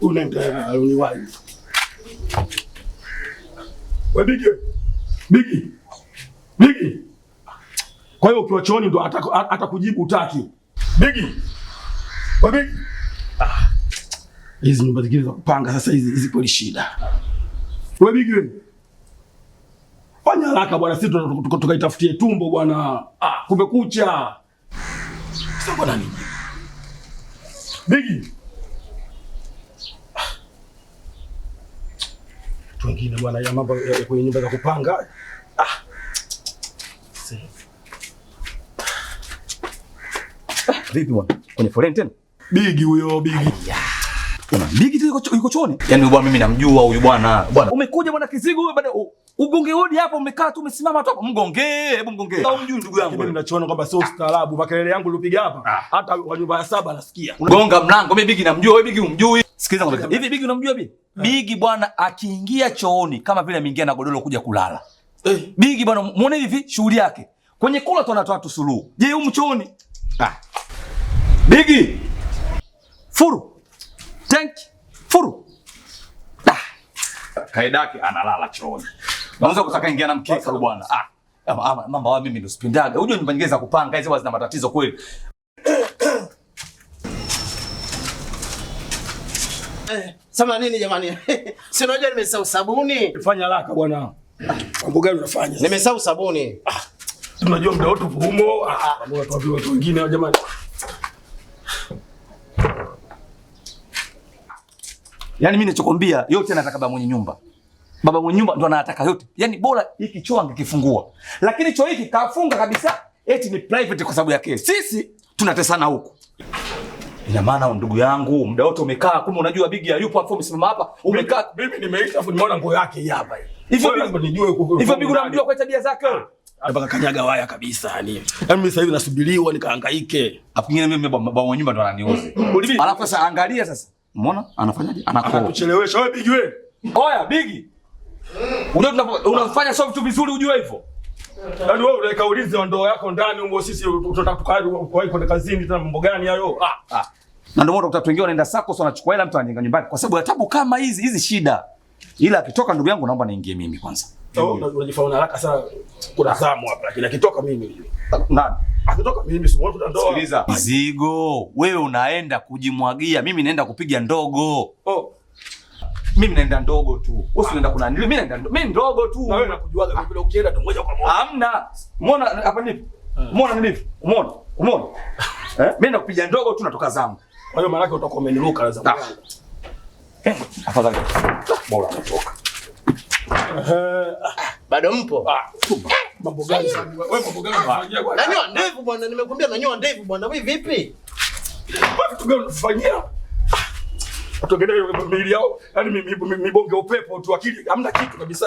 Unaenda uniwahi. Wewe Bigi. Bigi. Kwa hiyo ukiwa chooni ndo atakujibu utaki. Bigi. Wewe Bigi. Hizi nyumba zingine za kupanga sasa hizi kweli shida. Wewe Bigi wewe. Fanya haraka bwana, sisi tukaitafutie tumbo bwana. Kumekucha. Sasa bwana nini? Bigi. Tu wengine bwana ya mambo ya kwenye nyumba za kupanga. Vipi bwana? Kwenye foleni tena? Bigi huyo Bigi. Bwana Bigi tu yuko chooni. Yaani bwana mimi namjua huyu bwana. Bwana umekuja bwana kizigo wewe bwana ugonge hodi hapo umekaa tu umesimama tu hapo mgongee, hebu mgongee. Au mjui ndugu yangu. Mimi ninachoona kwamba sio ustaarabu. Makelele yangu nilipiga hapa. Hata kwa nyumba ya 7 nasikia. Gonga mlango, mimi Bigi namjua, wewe Bigi umjui. Sikiliza ngombe. Hivi Bigi unamjua Bigi? Bigi bwana akiingia chooni kama vile ameingia na godoro kuja kulala. Bigi bwana muone hivi shughuli yake. Kwenye kula tu anatoa tu suluhu. Je, huyu mchooni? Bigi. Furu. Tank. Furu. Kaidaki analala chooni. Unaweza kutaka ingia na mkeka huyu bwana. Mambo hawa mimi ndo sipindaga. Unajua nyumba nyingine za kupanga hizo zina matatizo kweli. Sema nini jamani? Si unajua nimesahau sabuni. Fanya haraka bwana. Mambo gani unafanya? Nimesahau sabuni. Tunajua muda wote humo. Watu wengine jamani. Yaani mimi ninachokwambia yote anataka baba mwenye nyumba. Baba mwenye nyumba ndo anataka yote. Yaani bora hiki choo angekifungua. Lakini choo hiki kafunga kabisa. Eti ni private kwa sababu yake. Sisi tunatesana huku. Ina maana ndugu yangu muda wote umekaa kumbe unajua Bigi hayupo hapo umesimama hapa umekaa mimi nimeita afu nimeona nguo yake hii hapa hii. Hivyo lazima nijue huko. Hivyo Bigi unamjua kwa tabia zake wewe. Mpaka kanyaga waya kabisa yani. Yaani mimi sasa hivi nasubiriwa nikahangaike. Hapo kingine mimi baba mwenye nyumba ndo ananiuze. Alafu sasa angalia sasa. Umeona? Anafanyaje? Anakoa. Anatuchelewesha wewe Bigi wewe. Oya Bigi. Unafanya sio vitu vizuri ujue hivyo. Yaani wewe unaweka ulinzi wa ndoo yako ndani huko sisi tunataka tukae kwa kwenda kazini tena mambo gani hayo? Na ndio maana watu wengine wanaenda sako sio wanachukua hela mtu anajenga nyumbani kwa sababu ya tabu kama hizi shida. Ila akitoka ndugu yangu naomba niingie mimi kwanza. Unajifauna haraka sana kuna zamu hapa lakini akitoka mimi. Nani? Akitoka mimi si mwanzo ndoa. Sikiliza. Mzigo, wewe unaenda kujimwagia, mimi naenda kupiga ndogo. Mimi naenda ndogo tu. Wewe unaenda kuna nini? Mimi ndogo tu. Na wewe nakujuaga vile ukienda tu moja kwa moja. Hamna. Umeona hapa nipi? Umeona nipi? Umeona? Mimi nakupiga ndogo tu natoka zangu. Kwa hiyo maana yake utakuwa umeniruka na zangu yangu. Afadhali. Bora natoka. Bado mpo? Mambo gani sana? Wewe mambo gani unafanyia bwana? Nanyoa ndevu bwana, nimekuambia nanyoa ndevu bwana. Wewe vipi? Wewe vitu gani unafanyia? Watu wengine mili yao, yani mibonge upepo tu akili hamna kitu kabisa.